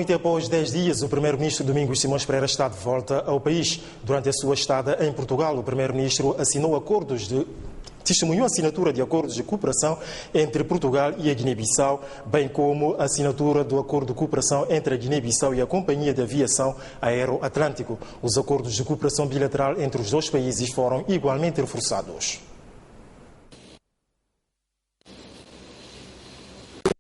noite, após 10 dias, o primeiro-ministro Domingos Simões Pereira está de volta ao país. Durante a sua estada em Portugal, o primeiro-ministro testemunhou a assinatura de acordos de cooperação entre Portugal e a Guiné-Bissau, bem como a assinatura do acordo de cooperação entre a Guiné-Bissau e a Companhia de Aviação Aeroatlântico. Os acordos de cooperação bilateral entre os dois países foram igualmente reforçados.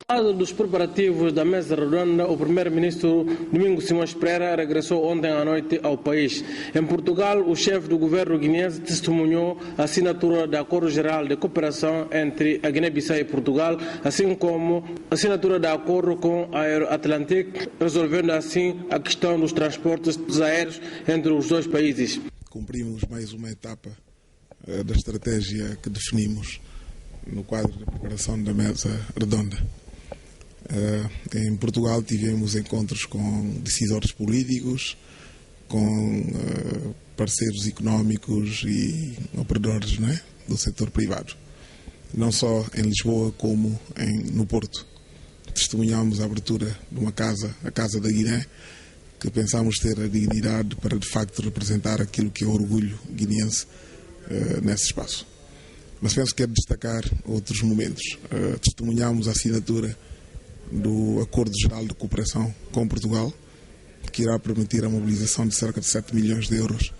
Ao lado dos preparativos da mesa redonda, o primeiro-ministro Domingos Simões Pereira regressou ontem à noite ao país. Em Portugal, o chefe do governo guineense testemunhou a assinatura de acordo geral de cooperação entre a Guiné-Bissau e Portugal, assim como a assinatura de acordo com a Aeroatlântico, resolvendo assim a questão dos transportes aéreos entre os dois países. Cumprimos mais uma etapa da estratégia que definimos no quadro de preparação da mesa redonda. Em Portugal tivemos encontros com decisores políticos, com parceiros económicos e operadores, do setor privado. Não só em Lisboa como no Porto. Testemunhamos a abertura de uma casa, a Casa da Guiné, que pensamos ter a dignidade para de facto representar aquilo que é o orgulho guineense nesse espaço. Mas penso que é destacar outros momentos. Testemunhamos a assinatura do Acordo Geral de Cooperação com Portugal, que irá permitir a mobilização de cerca de 7 milhões de euros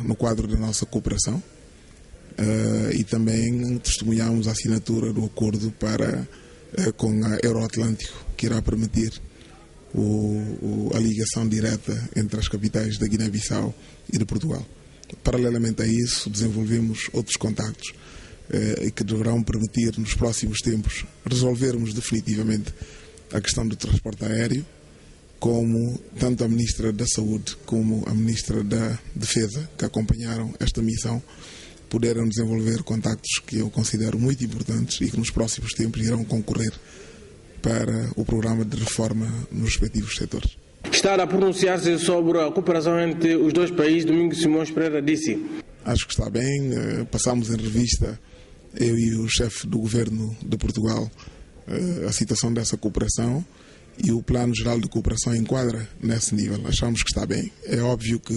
no quadro da nossa cooperação. E também testemunhamos a assinatura do acordo com a Aeroatlântico, que irá permitir a ligação direta entre as capitais da Guiné-Bissau e de Portugal. Paralelamente a isso, desenvolvemos outros contactos que deverão permitir, nos próximos tempos, resolvermos definitivamente a questão do transporte aéreo, como tanto a Ministra da Saúde como a Ministra da Defesa, que acompanharam esta missão, puderam desenvolver contactos que eu considero muito importantes e que nos próximos tempos irão concorrer para o programa de reforma nos respectivos setores. Está a pronunciar-se sobre a cooperação entre os dois países, Domingos Simões Pereira disse. Acho que está bem. Passamos em revista, eu e o chefe do governo de Portugal, a situação dessa cooperação, e o Plano Geral de Cooperação enquadra nesse nível. Achamos que está bem. É óbvio que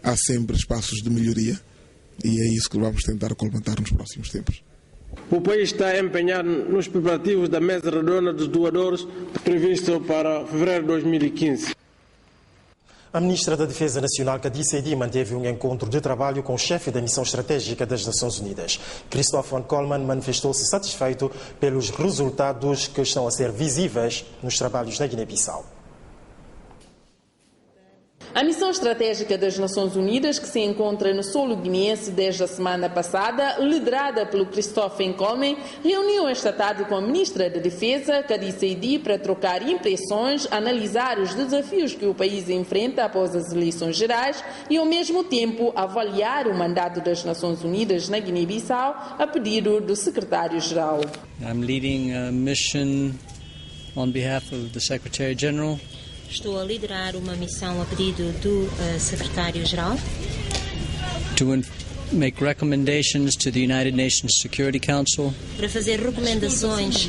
há sempre espaços de melhoria e é isso que vamos tentar colmatar nos próximos tempos. O país está empenhado nos preparativos da mesa redonda dos doadores, previsto para fevereiro de 2015. A ministra da Defesa Nacional, Kadi Seydi, manteve um encontro de trabalho com o chefe da Missão Estratégica das Nações Unidas. Christophe Coleman manifestou-se satisfeito pelos resultados que estão a ser visíveis nos trabalhos na Guiné-Bissau. A Missão Estratégica das Nações Unidas, que se encontra no solo guineense desde a semana passada, liderada pelo Christophe Coleman, reuniu esta tarde com a Ministra da Defesa, Kadi Seydi, para trocar impressões, analisar os desafios que o país enfrenta após as eleições gerais e, ao mesmo tempo, avaliar o mandato das Nações Unidas na Guiné-Bissau a pedido do Secretário-Geral. I'm leading a mission on behalf of the Secretary-General. Estou a liderar uma missão a pedido do Secretário-Geral to make recommendations to the United Nations Security Council. Para fazer recomendações.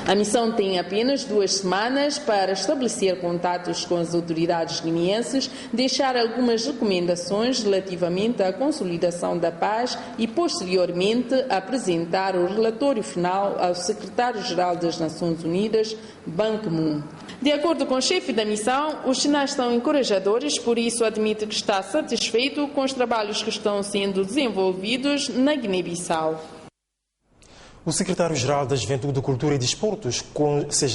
A missão tem apenas 2 semanas para estabelecer contatos com as autoridades guineenses, deixar algumas recomendações relativamente à consolidação da paz e, posteriormente, apresentar o relatório final ao Secretário-Geral das Nações Unidas, Ban Ki-moon. De acordo com o chefe da missão, os sinais são encorajadores, por isso admite que está satisfeito com os trabalhos que estão sendo desenvolvidos na Guiné-Bissau. O secretário-geral da Juventude, Cultura e Desportos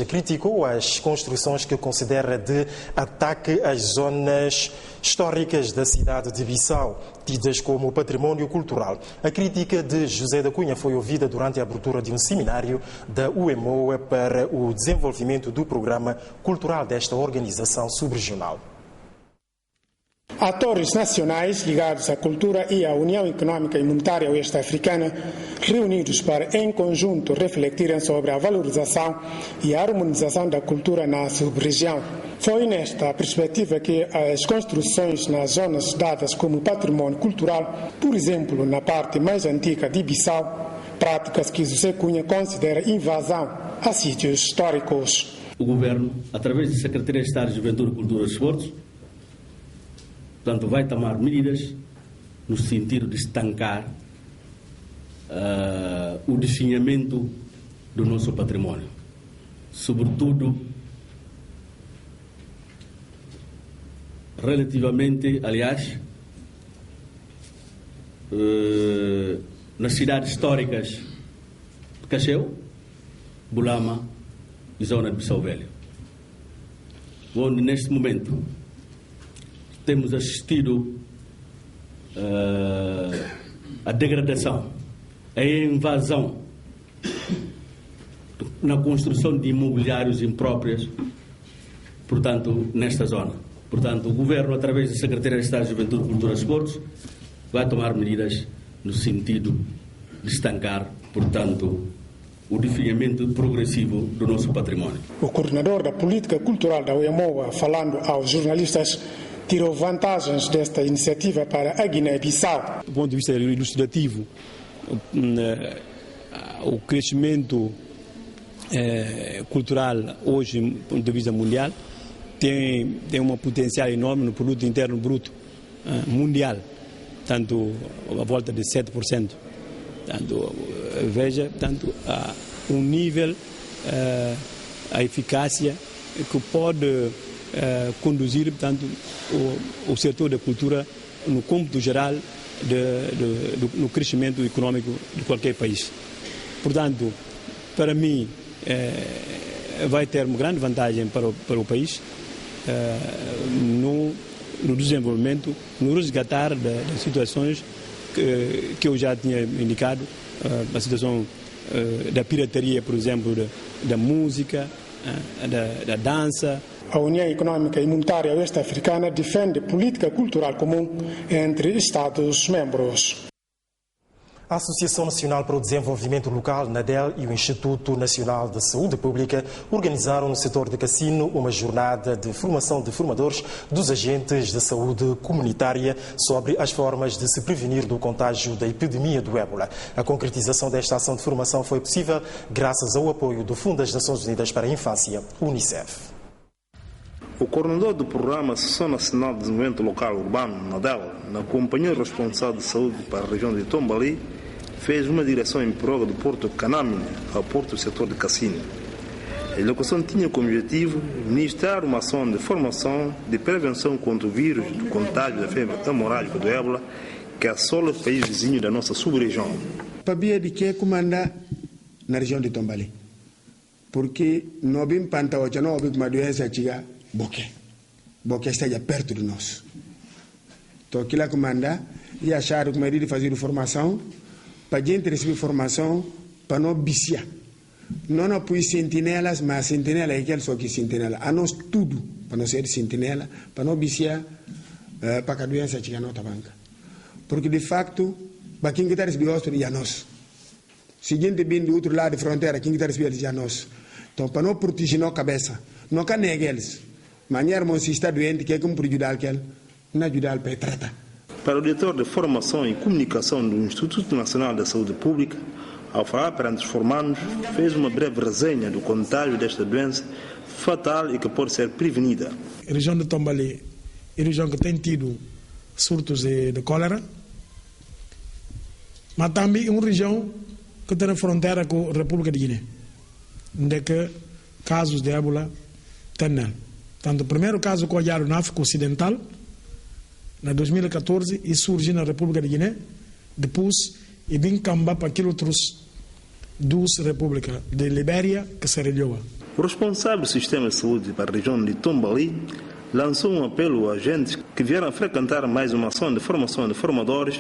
criticou as construções que considera de ataque às zonas históricas da cidade de Bissau, tidas como património cultural. A crítica de José da Cunha foi ouvida durante a abertura de um seminário da UEMOA para o desenvolvimento do programa cultural desta organização subregional. Atores nacionais ligados à cultura e à União Económica e Monetária Oeste-Africana, reunidos para, em conjunto, refletirem sobre a valorização e a harmonização da cultura na sub-região. Foi nesta perspectiva que as construções nas zonas dadas como património cultural, por exemplo, na parte mais antiga de Bissau, práticas que José Cunha considera invasão a sítios históricos. o Governo, através da Secretaria de Estado de Juventude, Cultura e Desportos, portanto, vai tomar medidas no sentido de estancar o definhamento do nosso património, sobretudo relativamente, aliás, nas cidades históricas de Cacheu, Bulama e zona de Bissau Velho, onde neste momento temos assistido à degradação, à invasão na construção de imobiliários impróprios, portanto, nesta zona. Portanto, o Governo, através da Secretaria de Estado de Juventude, Cultura e Desportos, vai tomar medidas no sentido de estancar, portanto, o definhamento progressivo do nosso património. O coordenador da política cultural da UEMOA, falando aos jornalistas, tirou vantagens desta iniciativa para a Guiné-Bissau. Do ponto de vista ilustrativo, o crescimento cultural hoje, do ponto de vista mundial, tem um potencial enorme no produto interno bruto mundial, tanto a volta de 7%. Tanto, veja, tanto um nível, a eficácia que pode conduzir, portanto, o setor da cultura no cômputo geral no crescimento econômico de qualquer país. Portanto, para mim, vai ter uma grande vantagem para o país no desenvolvimento, no resgatar das situações que eu já tinha indicado, a situação da pirataria, por exemplo, da música, da dança. A União Econômica e Monetária Oeste-Africana defende política cultural comum entre Estados-membros. A Associação Nacional para o Desenvolvimento Local, NADEL, e o Instituto Nacional de Saúde Pública organizaram no setor de Cassino uma jornada de formação de formadores dos agentes de saúde comunitária sobre as formas de se prevenir do contágio da epidemia do ébola. A concretização desta ação de formação foi possível graças ao apoio do Fundo das Nações Unidas para a Infância, UNICEF. O coordenador do programa Associação Nacional de Desenvolvimento Local Urbano, NADEL, na companhia responsável de saúde para a região de Tombali, fez uma direção em prova do Porto Canamine ao Porto do setor de Cassino. A locação tinha como objetivo ministrar uma ação de formação de prevenção contra o vírus do contágio da febre hemorrágica do ébola que assola o país vizinho da nossa sub-região. Sabia de que comanda na região de Tombali, porque não bem pantau já não uma doença chega Boque esteja perto de nós. Então aquilo comanda e achar que de fazer formação para a gente receber formação para não viciar. Não apoiar sentinelas, mas sentinela é aquele só que sentinela. A nós tudo para não ser sentinela, para não viciar, para que a doença chegue à nossa banca. Porque de facto, para quem está recebendo hospital é nós. Se a gente vem do outro lado da fronteira, quem está recebendo é nós. Então para não proteger nossa cabeça, não can negar eles. Maneira se está doente, que é como prejudicar aquele, não ajudar para tratar. Para o diretor de Formação e Comunicação do Instituto Nacional da Saúde Pública, ao falar perante os formandos, fez uma breve resenha do contágio desta doença fatal e que pode ser prevenida. A região de Tombali é a região que tem tido surtos de cólera, mas também é uma região que tem a fronteira com a República de Guiné, onde que casos de ébola tem nela. Portanto, o primeiro caso que olharam na África Ocidental, em 2014, e surge na República de Guiné, depois e vem cambar para aquelas outras duas repúblicas, de Libéria que se reliou. O responsável do sistema de saúde para a região de Tombali lançou um apelo a agentes que vieram frequentar mais uma ação de formação de formadores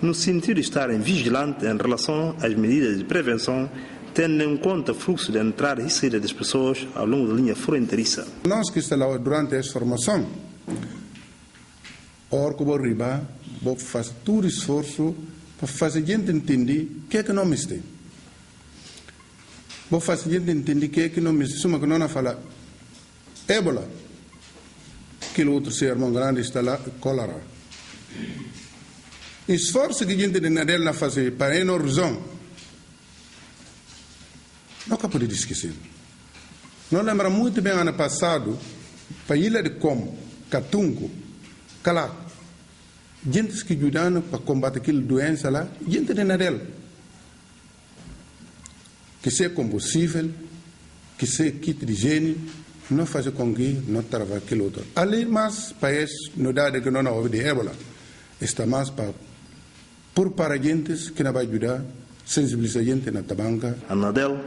no sentido de estarem vigilantes em relação às medidas de prevenção, tendo em conta o fluxo de entrada e saída das pessoas ao longo da linha fronteiriça. Nós que estamos lá durante essa formação, vou fazer todo o esforço para fazer a gente entender o que é que não me tem. Vou fazer a gente entender o que é que não me tem. Suma que não fala ébola, que o outro ser irmão grande está lá, cólera. Esforço que a gente não fazer para a razão. Nunca pode esquecer. Não lembra muito bem ano passado, para a Ilha de Como, Catungo, Calaco, gente que ajudaram para combater aquela doença lá, gente de Nadel. Que seja combustível, que seja kit de higiene, não faz com que não trabalhe aquilo outro. Ali, mais países, no dado que não houve de ébola, está mais para a gente que não vai ajudar, sensibilizar a gente na tabanca. A Nadel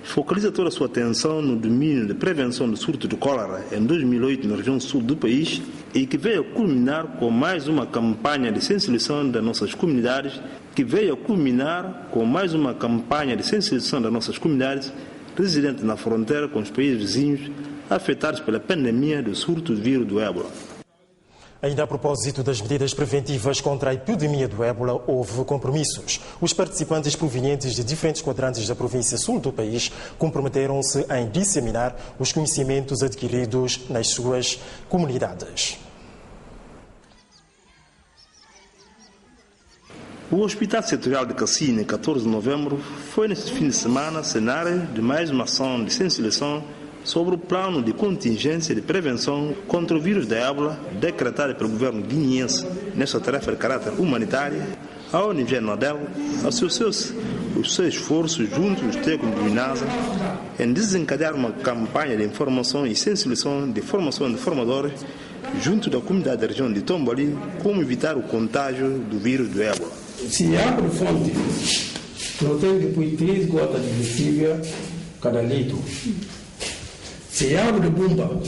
focaliza toda a sua atenção no domínio de prevenção do surto de cólera em 2008 na região sul do país e que veio a culminar com mais uma campanha de sensibilização das nossas comunidades residentes na fronteira com os países vizinhos afetados pela pandemia do surto do vírus do ébola. Ainda a propósito das medidas preventivas contra a epidemia do ébola, houve compromissos. Os participantes provenientes de diferentes quadrantes da província sul do país comprometeram-se em disseminar os conhecimentos adquiridos nas suas comunidades. O Hospital Setorial de Cassina, em 14 de novembro, foi neste fim de semana cenário de mais uma ação de sensibilização sobre o plano de contingência de prevenção contra o vírus da ébola decretado pelo governo guineense. Nesta tarefa de caráter humanitário, a ONG Nadel associou os seus esforços junto aos técnicos do INASA em desencadear uma campanha de informação e sensibilização de formação de formadores junto da comunidade da região de Tombali, como evitar o contágio do vírus do ébola. Se abre fonte, não tem que pôr 3 gotas de lexívia cada litro. Se abre bomba,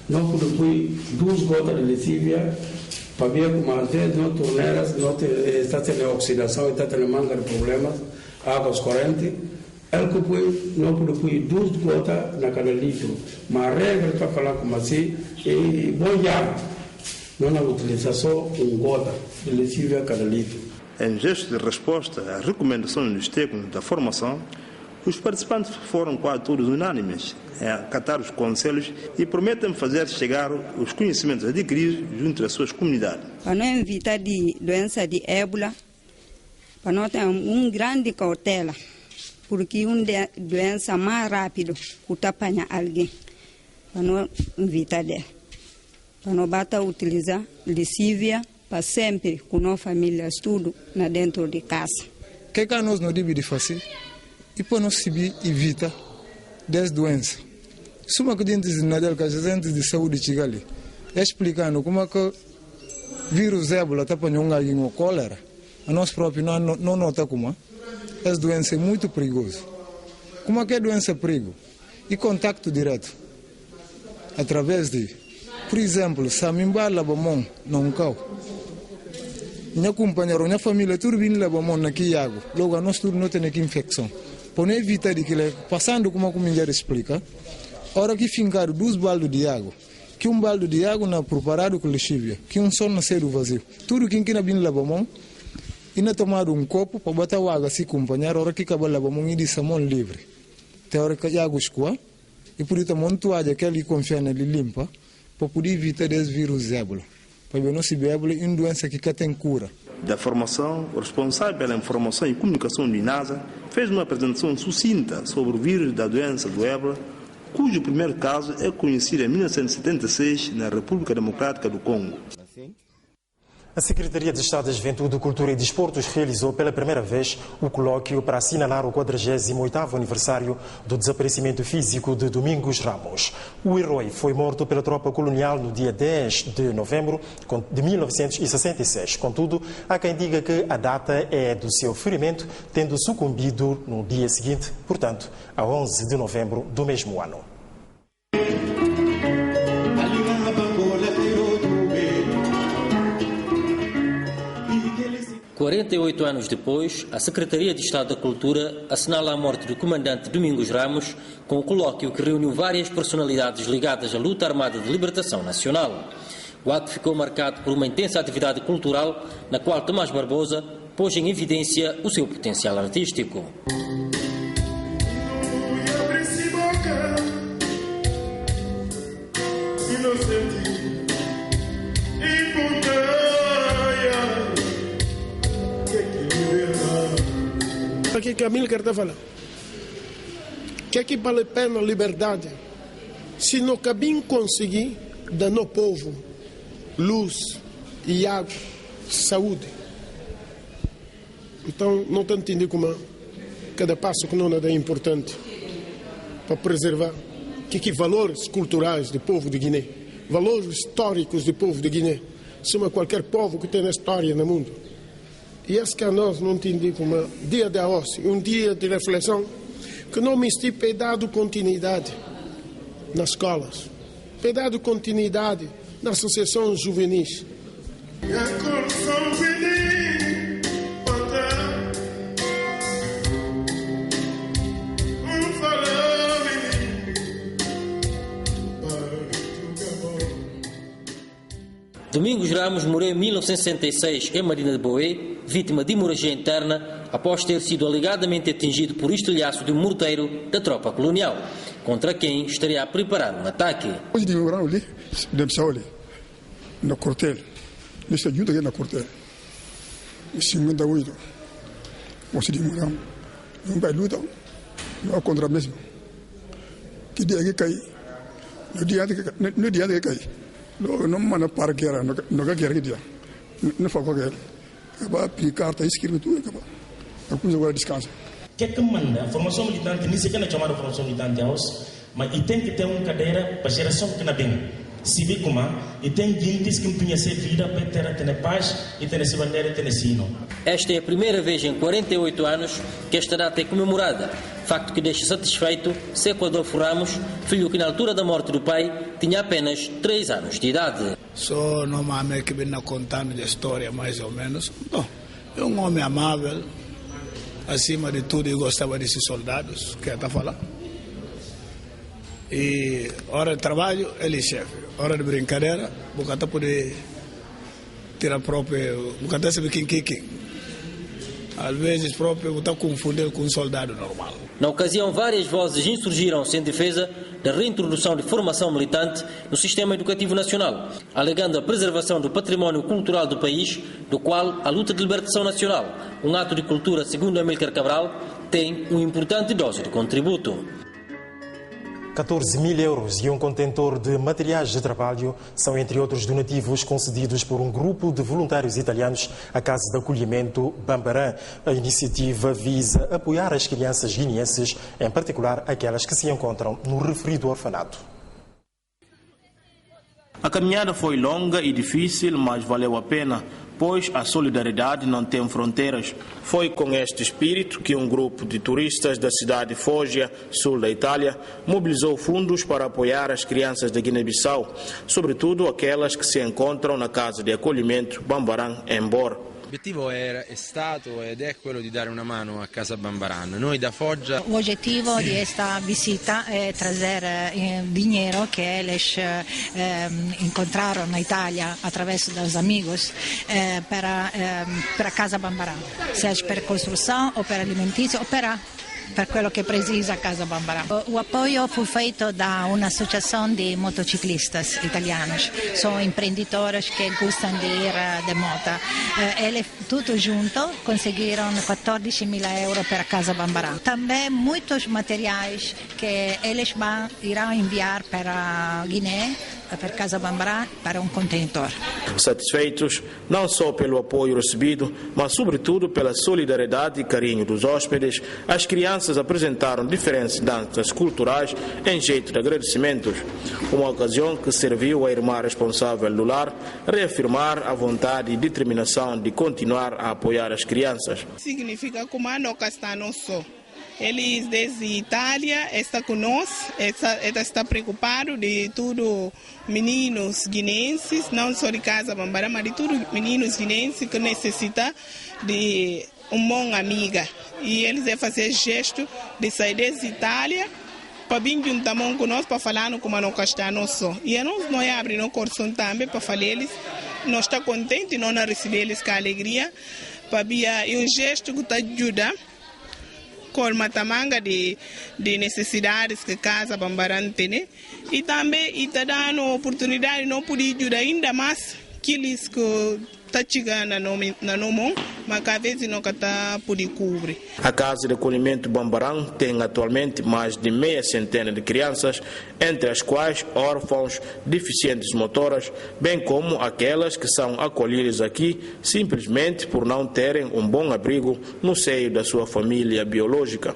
não pode pôr 2 gotas de lexívia para ver como às vezes não torneiras, não está tendo oxidação, está tendo manga de problemas, águas correntes. Ele que põe, não pode pôr 2 gotas na cada litro. Mas a regra está falando como assim, e bom já, não há utilização 1 gota de lexívia cada litro. Em gesto de resposta às recomendações dos técnicos da formação, os participantes foram quase todos unânimes em acatar os conselhos e prometem fazer chegar os conhecimentos adquiridos junto às suas comunidades. Para não evitar de doença de ébola, para não ter grande cautela, porque uma doença mais rápida que apanha alguém, para não evitar dela. Para não basta utilizar lexívia para sempre com nossa família, tudo na dentro de casa. O que nós não devemos fazer? E para nós evitar das doenças. Suma que dentro de Nadel, que a gente de saúde chega ali, explicando como é que o vírus ébola está apanhando alguém cólera, a nós próprios não nota como essa doença é muito perigosa. Como é que é doença perigo? E contato direto, através de, por exemplo, se a mim lava a mão num carro, minha companheira, minha família, tudo bem lava a mão naquele água, logo a nós tudo não tem aqui infecção. Para evitar de que passando como a comunidade explica, hora que fincar 2 baldes de água, que um balde de água não é preparado com lexívia, que um só nascer do vazio. Tudo que não bem lava a mão, e não tomar um copo para botar a água se acompanhar, hora que acaba lava a mão e diz a mão livre. Tem hora que a água escoa, e por isso a mão toalha que ele confia nele limpa, para poder evitar esse vírus ébola. Para não se ébola é uma doença que tem cura. Da formação, o responsável pela informação e comunicação do INASA fez uma apresentação sucinta sobre o vírus da doença do ébola, cujo primeiro caso é conhecido em 1976 na República Democrática do Congo. A Secretaria de Estado da Juventude, Cultura e Desportos realizou pela primeira vez o colóquio para assinalar o 48º aniversário do desaparecimento físico de Domingos Ramos. O herói foi morto pela tropa colonial no dia 10 de novembro de 1966. Contudo, há quem diga que a data é do seu ferimento, tendo sucumbido no dia seguinte, portanto, a 11 de novembro do mesmo ano. 48 anos depois, a Secretaria de Estado da Cultura assinala a morte do comandante Domingos Ramos com o colóquio que reuniu várias personalidades ligadas à luta armada de libertação nacional. O ato ficou marcado por uma intensa atividade cultural na qual Tomás Barbosa pôs em evidência o seu potencial artístico. O que a Amílcar está falando? Que aqui vale a pena a liberdade, se não cabem conseguir dar no povo luz e água, saúde. Então, não estou entendendo como cada passo que não é importante para preservar que valores culturais do povo de Guiné, valores históricos do povo de Guiné, soma qualquer povo que tem história no mundo. E esse que nós não entendemos como dia de ócio, um dia de reflexão, que não me é dado continuidade nas escolas, é dado continuidade nas associações juvenis. Domingos Ramos morreu em 1966 em Marina de Boé, vítima de hemorragia interna, após ter sido alegadamente atingido por estilhaço de um morteiro da tropa colonial, contra quem estaria a preparar um ataque. Hoje de morar ali, na quartel, nessa junta aqui na quartel, 58, hoje de morar, não vai lutar, não contra mesmo. Que dia que cai, no dia que cai. Não manda para que era, não quer que dia, não faz qualquer, acaba picar, tá escrevendo tudo, acaba, a coisa agora descansa. Que manda a formação militante, nem sequer na chamada formação militante aos, mas e tem que ter uma cadeira para geração que não bem, se vê como e tem gente que empenha sua vida para ter paz e ter essa bandeira e ter esse hino. Esta é a primeira vez em 48 anos que esta data é comemorada. Facto que deixa satisfeito Seco Adolfo Ramos, filho que na altura da morte do pai tinha apenas 3 anos de idade. Sou normalmente que vem contando a história mais ou menos. Bom, é um homem amável, acima de tudo eu gostava desses soldados que está falando. E hora de trabalho ele é chefe, hora de brincadeira, bocata poder tirar próprio, bocata saber quem. Às vezes próprio está confundido com um soldado normal. Na ocasião, várias vozes insurgiram-se em defesa da reintrodução de formação militante no sistema educativo nacional, alegando a preservação do património cultural do país, do qual a luta de libertação nacional, um ato de cultura, segundo Amílcar Cabral, tem uma importante dose de contributo. 14 mil euros e um contentor de materiais de trabalho são, entre outros donativos, concedidos por um grupo de voluntários italianos à Casa de Acolhimento Bambarã. A iniciativa visa apoiar as crianças guineenses, em particular aquelas que se encontram no referido orfanato. A caminhada foi longa e difícil, mas valeu a pena, pois a solidariedade não tem fronteiras. Foi com este espírito que um grupo de turistas da cidade de Foggia, sul da Itália, mobilizou fundos para apoiar as crianças da Guiné-Bissau, sobretudo aquelas que se encontram na Casa de Acolhimento Bambarã, em Bor. L'obiettivo è stato ed è quello di dare una mano a Casa Bambarã. Noi da Foggia. O objetivo de esta visita é trazer dinheiro que eles encontraram na Itália através dos amigos para Casa Bambarã, seja para construção ou para alimentício ou para quello che precisa a Casa Bambarã. O apoio fu feito da un'associação de motociclistas italianos. São empreendedores que gostam de ir de moto. Eles, tudo junto, conseguiram 14 mil euros para a Casa Bambarã. Também muitos materiais que eles irão enviar para a Guiné, para Casa Bambarã, para um contentor. Satisfeitos não só pelo apoio recebido, mas sobretudo pela solidariedade e carinho dos hóspedes, as crianças apresentaram diferentes danças culturais em jeito de agradecimentos. Uma ocasião que serviu à irmã responsável do lar reafirmar a vontade e determinação de continuar a apoiar as crianças. Significa que não está só. Eles desde Itália estão conosco, está preocupado de tudo meninos guineenses, não só de Casa Bambarã, mas de tudo meninos guineenses que necessitam de uma boa amiga. E eles vão fazer gesto de sair desde Itália para vir juntar mão conosco para falar como não está só. E nós não abrimos o coração também para falar eles, nós estamos contentes e não receber eles com alegria, para vir um gesto que está ajudando com uma tamanga de necessidades que Casa Bambarã tem, e também está dando oportunidade de não poder ajudar ainda mais aqueles que está chegando na mão, mas às vezes não está por cobrir. A Casa de Acolhimento Bambarão tem atualmente mais de meia centena de crianças, entre as quais órfãos, deficientes motoras, bem como aquelas que são acolhidas aqui simplesmente por não terem um bom abrigo no seio da sua família biológica.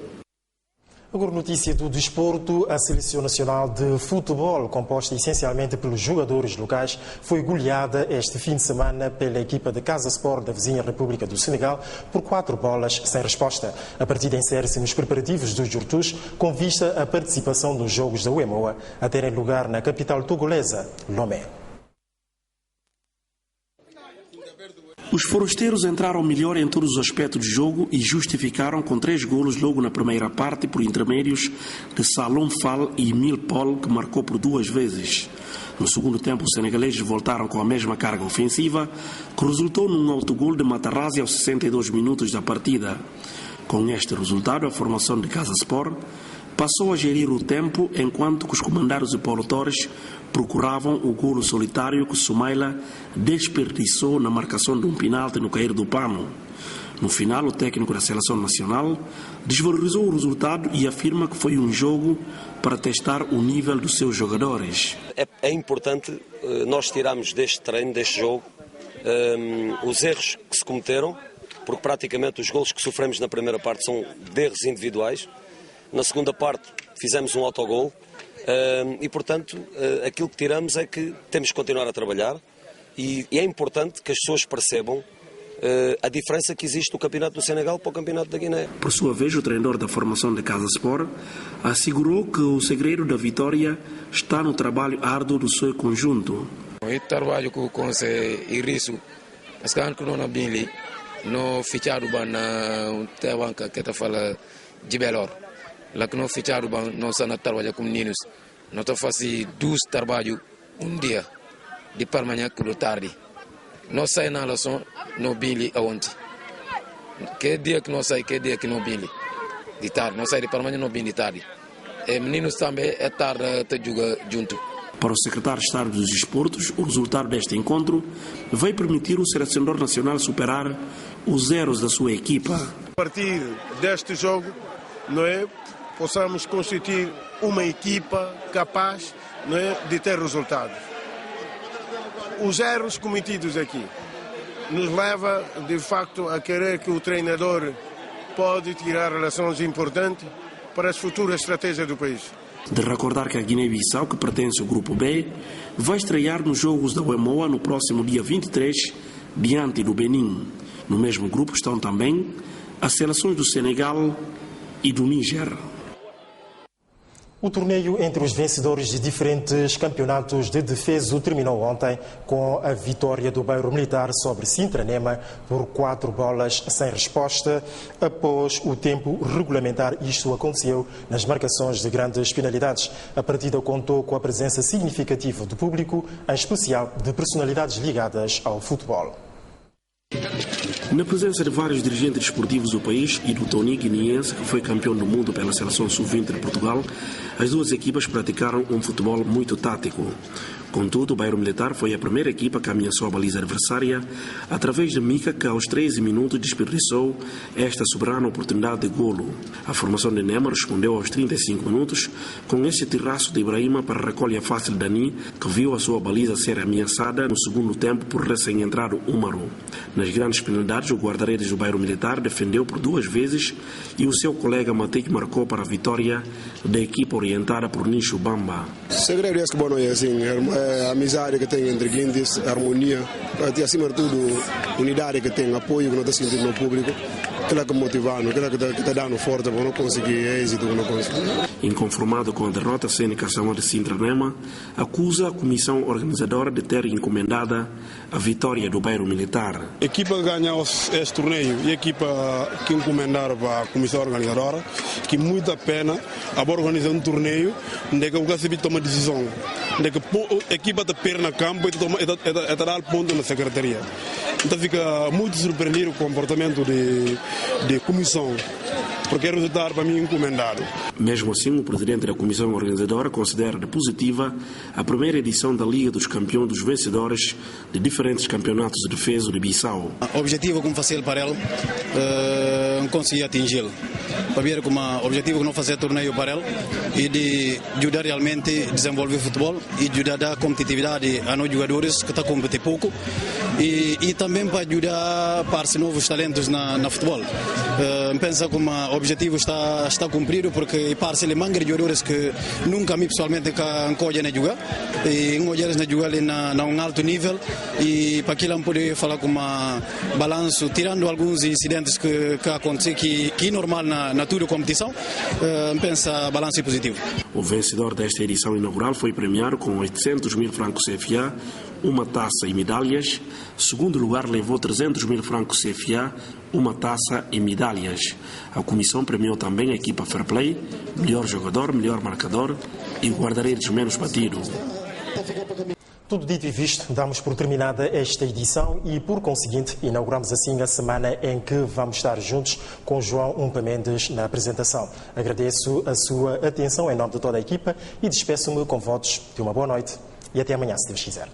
Agora, notícia do desporto. A Seleção Nacional de Futebol, composta essencialmente pelos jogadores locais, foi goleada este fim de semana pela equipa de Casa Sport da vizinha República do Senegal por 4 bolas sem resposta. A partida insere-se nos preparativos dos Jurtus com vista à participação nos Jogos da UEMOA a terem lugar na capital togolesa, Lomé. Os forasteiros entraram melhor em todos os aspectos do jogo e justificaram com 3 golos logo na primeira parte por intermédios de Salom Fall e Emile Paul, que marcou por 2 vezes. No segundo tempo, os senegaleses voltaram com a mesma carga ofensiva, que resultou num autogol de Matarazzi aos 62 minutos da partida. Com este resultado, a formação de Casa Sport passou a gerir o tempo, enquanto que os comandados de Paulo Torres procuravam o golo solitário que Soumaila desperdiçou na marcação de um penalti no cair do pano. No final, o técnico da Seleção Nacional desvalorizou o resultado e afirma que foi um jogo para testar o nível dos seus jogadores. É importante nós tirarmos deste treino, deste jogo, os erros que se cometeram, porque praticamente os golos que sofremos na primeira parte são de erros individuais. Na segunda parte fizemos um autogol e, portanto, aquilo que tiramos é que temos que continuar a trabalhar e é importante que as pessoas percebam a diferença que existe do Campeonato do Senegal para o Campeonato da Guiné. Por sua vez, o treinador da formação de Casa Sport assegurou que o segredo da vitória está no trabalho árduo do seu conjunto. O trabalho que consegue irisu, as que não bem ali, no fichado na tebanca que está fala de Belor. Lá que não ficharam, não está trabalhando com meninos. Não está fazendo 2 trabalhos dia, de manhã que tarde. Não sai na relação, não bem aonde. Que dia que não sai, que dia que não bem de tarde. Não sai de manhã, não bem de tarde. E meninos também é tarde a jogar junto. Para o secretário de Estado dos Desportos, o resultado deste encontro vai permitir o selecionador nacional superar os erros da sua equipa. A partir deste jogo, não é? Possamos constituir uma equipa capaz, não é, de ter resultados. Os erros cometidos aqui nos leva, de facto, a querer que o treinador pode tirar relações importantes para as futuras estratégias do país. De recordar que a Guiné-Bissau, que pertence ao Grupo B, vai estrear nos Jogos da UEMOA no próximo dia 23, diante do Benin. No mesmo grupo estão também as seleções do Senegal e do Níger. O torneio entre os vencedores de diferentes campeonatos de defesa terminou ontem com a vitória do Bairro Militar sobre Sintra Nema por 4 bolas sem resposta. Após o tempo regulamentar, isto aconteceu nas marcações de grandes penalidades. A partida contou com a presença significativa do público, em especial de personalidades ligadas ao futebol. Na presença de vários dirigentes desportivos do país e do Tony guineense, que foi campeão do mundo pela seleção sub-20 de Portugal, as duas equipas praticaram um futebol muito tático. Contudo, o Bairro Militar foi a primeira equipa que ameaçou a baliza adversária através de Mica, que aos 13 minutos desperdiçou esta soberana oportunidade de golo. A formação de Nema respondeu aos 35 minutos com este terraço de Ibrahima para a recolha fácil de Dani, que viu a sua baliza ser ameaçada no segundo tempo por recém-entrado Umaru. Nas grandes penalidades, o guarda-redes do Bairro Militar defendeu por 2 vezes e o seu colega Matic marcou para a vitória da equipa orientada por Nicho Bamba. O segredo é que bom é assim, a amizade que tem entre guindes, a harmonia, e acima de tudo, unidade que tem, apoio que não está sentindo no público, aquilo que motivando, aquilo que está dando força para não conseguir êxito. Inconformado com a derrota, a CNK de Sintra Nema acusa a comissão organizadora de ter encomendada a vitória do Bairro Militar. A equipa que ganhou este torneio e a equipa que encomendaram para a comissão organizadora, que muita pena a organizar um torneio onde o Gacibi toma decisão, onde a equipa está perto no campo e está dar ponto na secretaria. Então fica muito surpreendido com o comportamento de comissão, porque é resultado para mim encomendado. Mesmo assim, o presidente da comissão organizadora considera positiva a primeira edição da Liga dos Campeões dos Vencedores de diferentes campeonatos de defesa de Bissau. O objetivo como fazer para ele, conseguir atingi-lo. Para ver como o objetivo não fazer torneio para ele e de ajudar realmente a desenvolver futebol e ajudar a dar competitividade a nós jogadores que estão competindo pouco e também para ajudar a aparecer novos talentos na futebol. Penso como o objetivo está cumprido porque parece que manga de jogadores que nunca me pessoalmente encolhem a jogar e encolhem a jogar na um alto nível e para aquilo poder falar com balanço, tirando alguns incidentes que acontecem que é normal na toda a competição, penso balanço positivo. O vencedor desta edição inaugural foi premiado com 800 mil francos CFA, uma taça e medalhas. Segundo lugar levou 300 mil francos CFA, uma taça e medalhas. A comissão premiou também a equipa Fair Play, melhor jogador, melhor marcador e guarda-redes menos batido. Tudo dito e visto, damos por terminada esta edição e, por conseguinte, inauguramos assim a semana em que vamos estar juntos com João Umpa Mendes na apresentação. Agradeço a sua atenção em nome de toda a equipa e despeço-me com votos de uma boa noite e até amanhã, se Deus quiser.